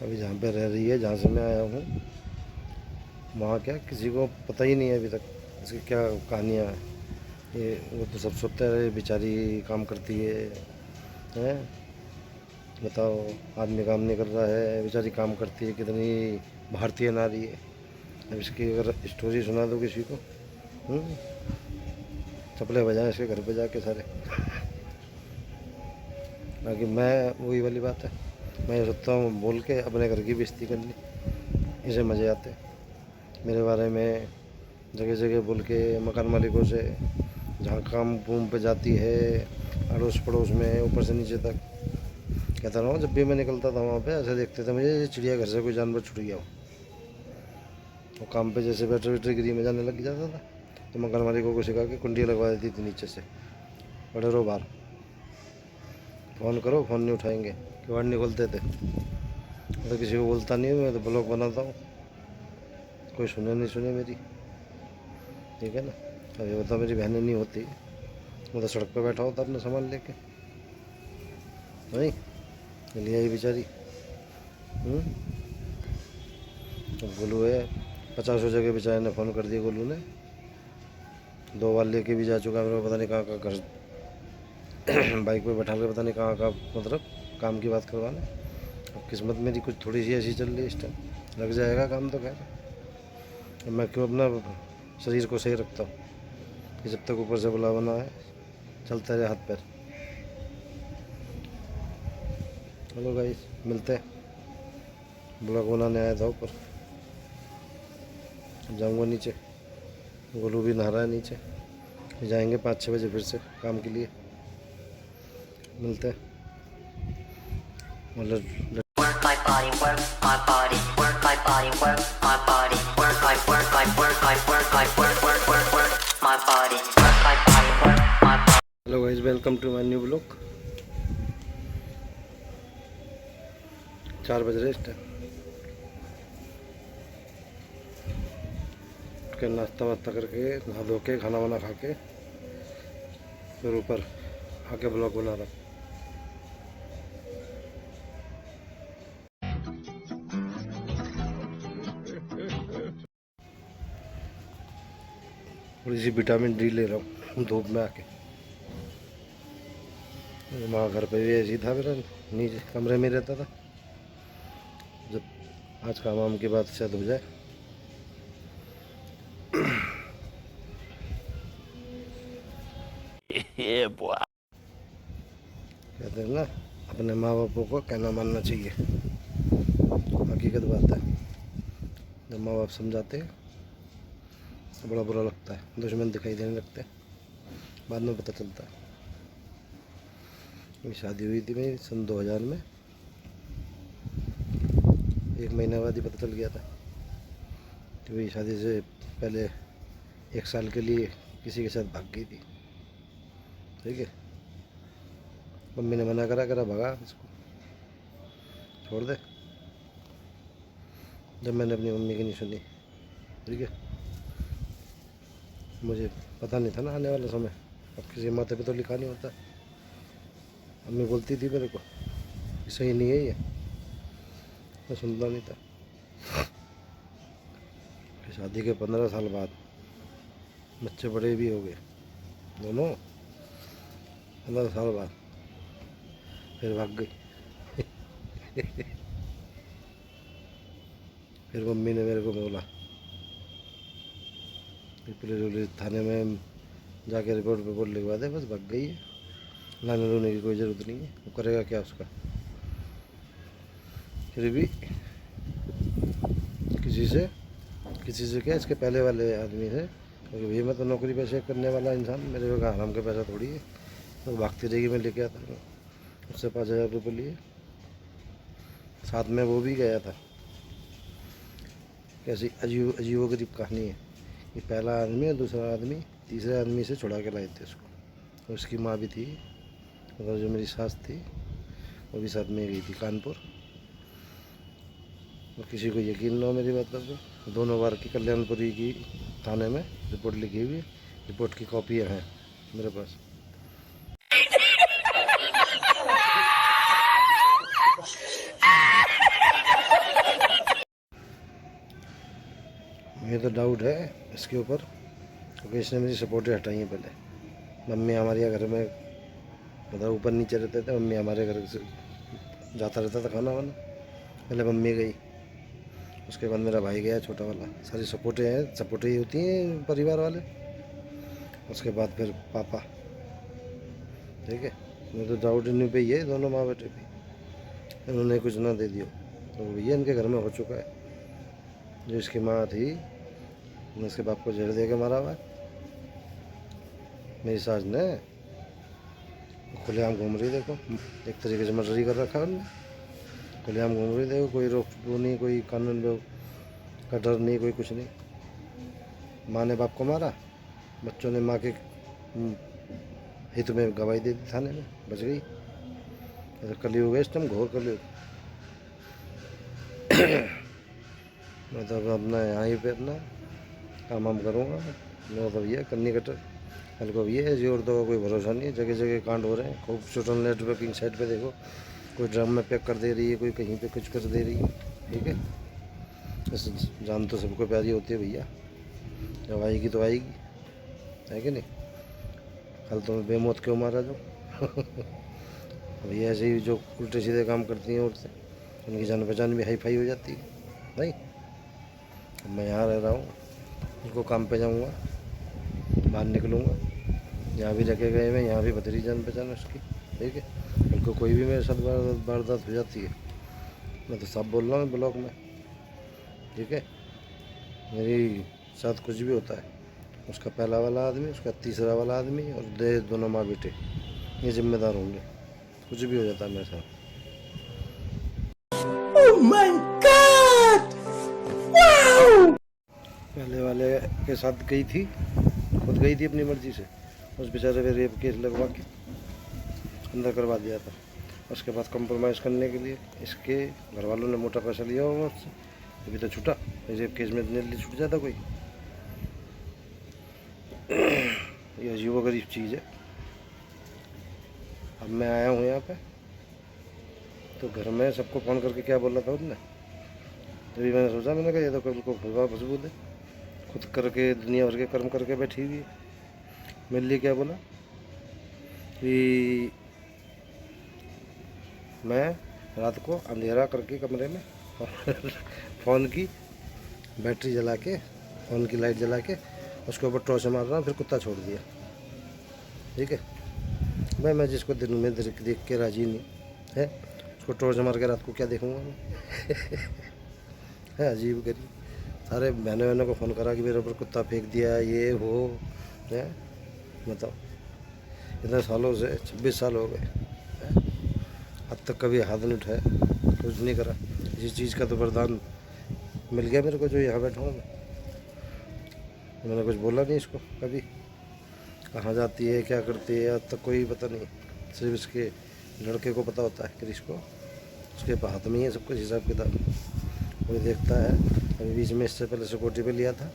अभी जहाँ पे रह रही है, जहाँ से मैं आया हूँ, वहाँ क्या किसी को पता ही नहीं है अभी तक इसकी क्या कहानियाँ हैं। ये वो तो सब सोचते रहे बेचारी काम करती है। बताओ, आदमी काम नहीं कर रहा है, बेचारी काम करती है, कितनी भारतीय नारी है। अब इसकी अगर स्टोरी सुना दो किसी को, चपले बजाएं इसके घर पे जाके सारे। बाकी मैं वही वाली बात है, मैं ये सोचता हूँ बोल के अपने घर की बेइज्जती कर ली, इसे मज़े आते मेरे बारे में जगह जगह बोल के मकान मालिकों से, जहाँ काम बूम पे जाती है अड़ोस पड़ोस में ऊपर से नीचे तक। कहता रहा हूँ जब भी मैं निकलता था वहाँ पे ऐसे देखते थे मुझे चिड़िया घर से कोई जानवर छुट गया हो। और काम पे जैसे बैटरी वैटरी गिरी में जाने लग जाता था तो मकान मालिकों को सिखा के कुंडी लगवा देती थी नीचे से, बड़े रो बाहर, फ़ोन करो फ़ोन नहीं उठाएंगे, किवाड़ नहीं खोलते थे। तो किसी को बोलता नहीं हूँ, मैं तो ब्लॉग बनाता हूँ, कोई सुने नहीं सुने मेरी, ठीक है ना। अब ये बता मेरी बहनें नहीं होती, वो तो सड़क पे बैठा होता अपना सामान लेके, नहीं लिया ही बेचारी। तो गोलू है 50 जगह बेचारे ने फ़ोन कर दिया, गोलू ने 2 बार लेके भी जा चुका है, मेरे को पता नहीं कहाँ का घर बाइक पे बैठा के पता नहीं कहाँ का, मतलब काम की बात करवाने। अब किस्मत मेरी कुछ थोड़ी सी ऐसी चल रही है इस टाइम, लग जाएगा काम तो खैर। मैं क्यों अपना शरीर को सही रखता हूँ कि जब तक ऊपर से बुलावा ना है चलते रहे हाथ पैर। चलो गाइस, मिलते हैं, ब्लॉग बनाने आया था ऊपर, जाऊँगा नीचे, गोलू भी नहा रहा है नीचे, जाएंगे 5-6 बजे फिर से काम के लिए, मिलते हैं। मतलब Work my body, work my body, work my body, work my body, work my body, work my body. Hello guys, welcome to my new blog. 4 बज रहे इस टाइम, के नाश्ता वास्ता करके नहा धो के खाना वाना खा के फिर ऊपर आके ब्लॉग बना रहा हूँ। थोड़ी सी विटामिन डी ले रहा हूँ धूप में आके। वहाँ घर पे भी ऐसी था, मेरा नीचे कमरे में रहता था। जब आज काम वाम की बात शायद हो जाए, कहते हैं ना अपने माँ बापों को कहना मानना चाहिए, हकीकत बात है। जब माँ बाप समझाते हैं तो बड़ा बुरा लगता है, दुश्मन दिखाई देने लगते हैं, बाद में पता चलता है। मेरी शादी हुई थी मेरी सन 2000 में, 1 महीने बाद ही पता चल गया था कि मेरी शादी से पहले 1 साल के लिए किसी के साथ भाग गई थी, ठीक है। मम्मी ने मना करा भगा इसको, छोड़ दे। जब मैंने अपनी मम्मी की नहीं सुनी, ठीक है, मुझे पता नहीं था ना आने वाला समय, अब किसी माथे पे तो लिखा नहीं होता। मम्मी बोलती थी मेरे को सही नहीं है ये, मैं सुनता नहीं था। शादी के 15 साल बाद बच्चे बड़े भी हो गए दोनों, 15 साल बाद फिर भाग गई। फिर मम्मी ने मेरे को बोला, पुलिस थाने में जाके रिपोर्ट लिखवा दे, बस भाग गई है, लाने रोने की कोई ज़रूरत नहीं है, वो करेगा क्या उसका। फिर भी किसी से क्या, इसके पहले वाले आदमी से, क्योंकि भैया मैं तो नौकरी पैसे करने वाला इंसान, मेरे को आराम का पैसा थोड़ी है, तो भागती रहेगी। मैं लेके आता हूँ उससे 5000 रुपये लिए, साथ में वो भी गया था। कैसी अजीबो गरीब कहानी है, ये पहला आदमी और दूसरा आदमी तीसरे आदमी से छुड़ा के लाए थे उसको। उसकी माँ भी थी, और जो मेरी सास थी वो भी साथ में गई थी कानपुर। और किसी को यकीन ना हो मेरी बात पर, तो दोनों बार की कल्याणपुरी की थाने में रिपोर्ट लिखी हुई, रिपोर्ट की कॉपियाँ हैं मेरे पास। मुझे तो डाउट है इसके ऊपर, क्योंकि इसने मेरी सपोर्टें हटाई हैं पहले। मम्मी हमारे यहाँ घर में मतलब ऊपर नीचे रहते थे, मम्मी हमारे घर से जाता रहता था खाना वाना। पहले मम्मी गई, उसके बाद मेरा भाई गया छोटा वाला। सारी सपोर्टें हैं, सपोर्टें ही होती हैं परिवार वाले। उसके बाद फिर पापा। ठीक है, मुझे तो डाउट इन्हीं पे ही है, दोनों माँ बेटे पे। इन्होंने कुछ ना दे दियो तो भैया इनके घर में हो चुका है। जो इसकी माँ थी उन्होंने इसके बाप को जहर दे के मारा हुआ है। मेरी सास ने खुलेआम घूम रही, देखो एक तरीके से मर्डर कर रखा है उन्होंने। खुलेआम घूम रही, देखो कोई रोक टोक नहीं, कोई कानून का डर नहीं, कोई कुछ नहीं। माँ ने बाप को मारा, बच्चों ने माँ के हित में गवाही दे दी थाने में, बच गई। ऐसा कलयुग है इस टाइम, घोर कलयुग। मैं तो अपना यहाँ ही पे अपना काम वाम करूँगा। मेरा तो भैया कन्नी कटर कल को भैया ऐसी औरतों का कोई भरोसा नहीं है। जगह जगह कांड हो रहे हैं खूब। सोशल नेटवर्किंग साइट पे देखो, कोई ड्रम में पैक कर दे रही है, कोई कहीं पे कुछ कर दे रही है। ठीक है, बस जान तो सबको प्यारी होती है भैया, जब आएगी तो आएगी, है कि नहीं। कल तो बेमौत क्यों मारा जो भैया ऐसे ही जो उल्टे सीधे काम करती हैं औरतें, उनकी जान पहचान भी हाई फाई हो जाती है भाई। अब मैं यहाँ रह रहा हूँ, उनको काम पे जाऊँगा, बाहर निकलूँगा, यहाँ भी रखे गए मैं, यहाँ भी बदरी जान पहचान उसकी। ठीक है, उनको कोई भी मेरे साथ वारदात हो जाती है, मैं तो साफ बोल रहा हूँ ब्लॉक में। ठीक है, मेरी साथ कुछ भी होता है, उसका पहला वाला आदमी, उसका तीसरा वाला आदमी और दोनों माँ बेटे ये जिम्मेदार होंगे। कुछ भी हो जाता है मेरे साथ। Oh my God! Wow! पहले वाले के साथ गई थी, खुद गई थी अपनी मर्जी से, उस बेचारे पे रेप केस लगवा के अंदर करवा दिया था। उसके बाद कंप्रोमाइज़ करने के लिए इसके घर वालों ने मोटा पैसा लिया होगा उससे, अभी तो छूटा। रेप केस में इतने लिए छूट जाता कोई? ये अजीब गरीब चीज़ है। अब मैं आया हूँ यहाँ पे, तो घर में सबको फ़ोन करके क्या बोला था उसने, तभी मैंने सोचा, मैंने कहा ये तो कल को खुदा खुशबू दे, खुद करके दुनिया भर के कर्म करके बैठी हुई है। मेरे लिए क्या बोला कि मैं रात को अंधेरा करके कमरे में फ़ोन की बैटरी जला के, फ़ोन की लाइट जला के उसके ऊपर टॉर्च मार रहा हूँ, फिर कुत्ता छोड़ दिया। ठीक है भाई, मैं जिसको दिन में देख के राजी नहीं है, उसको टॉर्च मार के रात को क्या देखूँगा मैं है अजीब गरीब। सारे बहनों बहनों को फ़ोन करा कि मेरे ऊपर कुत्ता फेंक दिया, ये वो है। बताओ, इतने सालों से 26 साल हो गए, अब तक कभी हाथ नहीं उठाया, कुछ नहीं करा। इसी चीज़ का तो वरदान मिल गया मेरे को, जो यहाँ बैठा हूँ मैं। मैंने कुछ बोला नहीं इसको कभी, कहाँ जाती है, क्या करती है, अब तक कोई पता नहीं। सिर्फ इसके लड़के को पता होता है कि इसको, उसके हाथ में ही है सब कुछ हिसाब किताब, कोई देखता है। अभी बीच में इससे पहले सिक्योरिटी पे लिया था,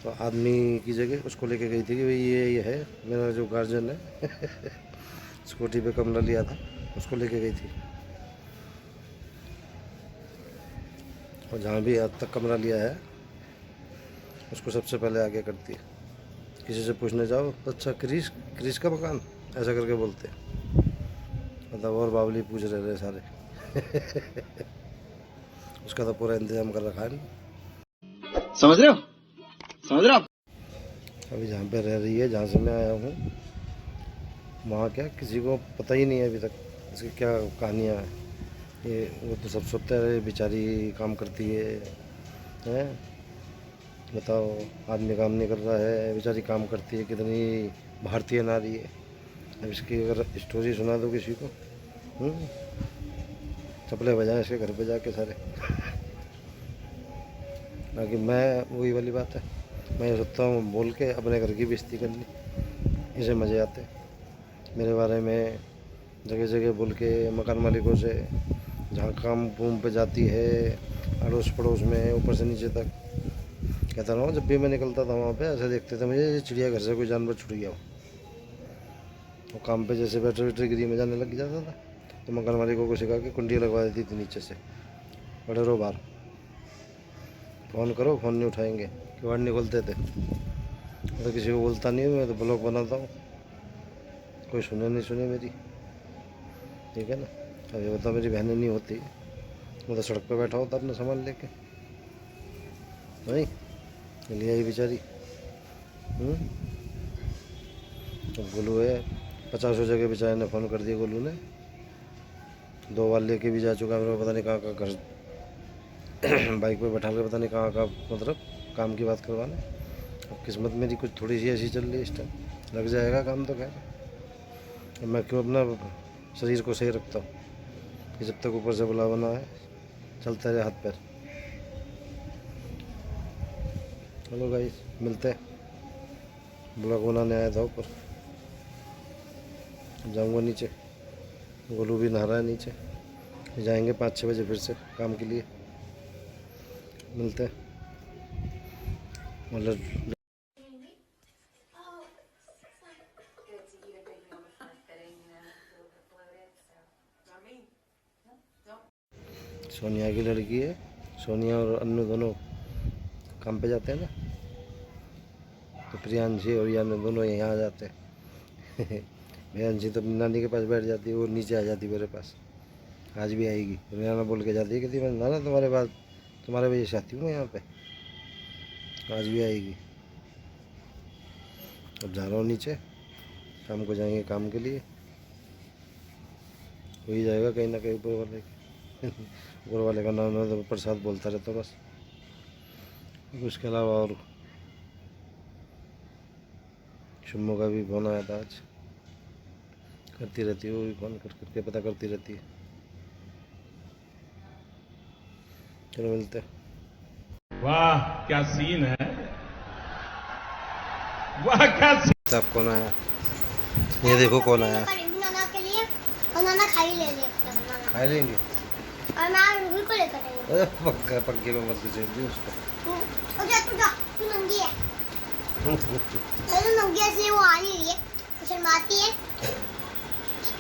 तो आदमी की जगह उसको लेके गई थी कि भाई ये है मेरा जो गार्जियन है सिक्योरिटी पे कमरा लिया था, उसको लेके गई थी। और जहाँ भी आज तक कमरा लिया है उसको सबसे पहले आगे करती है। किसी से पूछने जाओ तो अच्छा क्रिश का मकान, ऐसा करके बोलते हैं। मतलब और बावली पूछ रहे सारे उसका तो पूरा इंतजाम कर रखा है। समझ रहे हो? समझ रहे हो? अभी जहाँ पे रह रही है, जहाँ से मैं आया हूँ, वहाँ क्या किसी को पता ही नहीं है अभी तक इसकी क्या कहानियाँ हैं। ये वो तो सब सोचते हैं बेचारी काम करती है। बताओ, आदमी काम नहीं कर रहा है, बेचारी काम करती है, कितनी भारतीय नारी है। अब इसकी अगर स्टोरी सुना दो किसी को, चपले बजाएं इसके घर पे जाके सारे बाकी मैं वही वाली बात है, मैं सोचता हूँ बोल के अपने घर की बेइज्जती करनी, इसे मज़े आते मेरे बारे में। जगह जगह बोल के मकान मालिकों से, जहाँ काम बूम पे जाती है, अड़ोस पड़ोस में ऊपर से नीचे तक। कहता रहा हूँ, जब भी मैं निकलता था वहाँ पे ऐसे देखते थे मुझे चिड़ियाघर से कोई जानवर छुट गया हो। वो काम पे जैसे बैटरी गिरी में जाने लग जाता था, तो मकान मालिकों को सिखा के कुंडी लगवा देती थी नीचे से, बड़े रो बाहर। फ़ोन करो, फ़ोन नहीं उठाएंगे, किवाड़ नहीं खोलते थे। तो किसी को बोलता नहीं हूँ, मैं तो ब्लॉग बनाता हूँ, कोई सुने नहीं सुने मेरी, ठीक है ना। अब ये बताओ, मेरी बहनें नहीं होती, मैं तो सड़क पे बैठा होता अपना सामान लेके, नहीं ले आई बेचारी। तो गोलू है, 50 जगह बेचारे ने फ़ोन कर दिया, गोलू ने 2 बार लेके भी जा चुका है मेरे को, पता नहीं कहाँ घर बाइक पे बैठा के, पता नहीं कहाँ मतलब काम की बात करवाने। अब किस्मत मेरी कुछ थोड़ी सी ऐसी चल रही है इस टाइम, लग जाएगा काम तो खैर। मैं क्यों अपना शरीर को सही रखता हूँ कि जब तक ऊपर से बुलावा ना है चलता रहे हाथ पैर। चलो गाइस, मिलते हैं, ब्लॉग बनाने आया था ऊपर, जाऊँगा नीचे, गोलू भी नहा रहा है नीचे, जाएंगे 5-6 बजे फिर से काम के लिए, मिलते हैं। मतलब सोनिया की लड़की है, सोनिया और अन्नू दोनों काम पे जाते हैं ना, तो प्रियांशी और यानी दोनों यहाँ आ जाते हैं। प्रियांशी तो अपनी नानी के पास बैठ जाती है, वो नीचे आ जाती है मेरे पास, आज भी आएगी। रियाना बोल के जाती है, कहती मैं नाना तुम्हारे पास, तुम्हारे वजह से आती हूँ मैं यहाँ पे, आज भी आएगी। अब जा रहा हूँ नीचे, शाम को जाएंगे काम के लिए, हो ही जाएगा कहीं ना कहीं ऊपर वाले ऊपर वाले का नाम है तो प्रसाद बोलता रहता बस, उसके अलावा। और शुम्मो का भी फोन आया था आज, करती रहती है वो भी, फोन करके पता करती रहती है। चलो मिलते हैं। वाह क्या सीन है, वाह क्या सीन। आप कौन आया, ये देखो कौन आया, नाना के लिए, और नाना खा ही ले लेगा, खा लेंगे। और मैं रूही को लेकर आई हूँ। पक्का पक्के में मत दीजिए उसको। तू नंगी है, तो नंगी है इसलिए वो आ नहीं रही है, वो शर्माती है।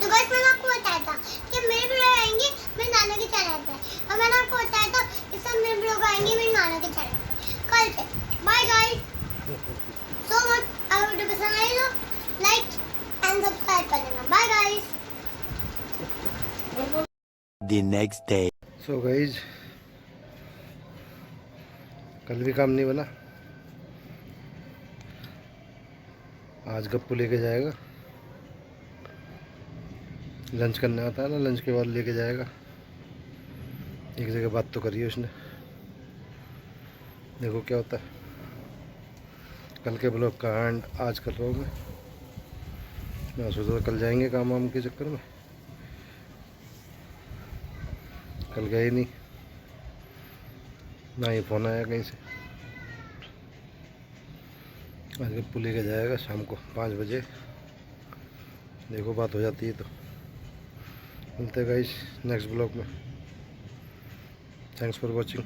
तो गाइस मैंने आपको बताया था कि मेरे ब्लॉग आएंगे मेरे नाना के चैनल पे, और मैंने आपको बताया था इस सब मेरे ब्लॉग आएंगे मेरे नाना के चैनल पे कल से। बाय गाइस, सो मच, अगर वीडियो पसंद आई तो लाइक एंड सब्सक्राइब कर देना। Bye guys. The next day. So guys, कल भी काम नहीं बना, आज गप्पू लेके जाएगा, लंच करने आता है ना, लंच के बाद लेके जाएगा। एक जगह बात तो करी है उसने, देखो क्या होता है। कल के ब्लॉग का एंड आज कर रहा हूँ मैं सोचा कल जाएंगे काम वाम के चक्कर में, कल गए नहीं ना, ही फ़ोन आया कहीं से। आज गप्पू लेके जाएगा शाम को 5 बजे, देखो बात हो जाती है तो मिलते हैं गाइस नेक्स्ट ब्लॉग में। Thanks for watching.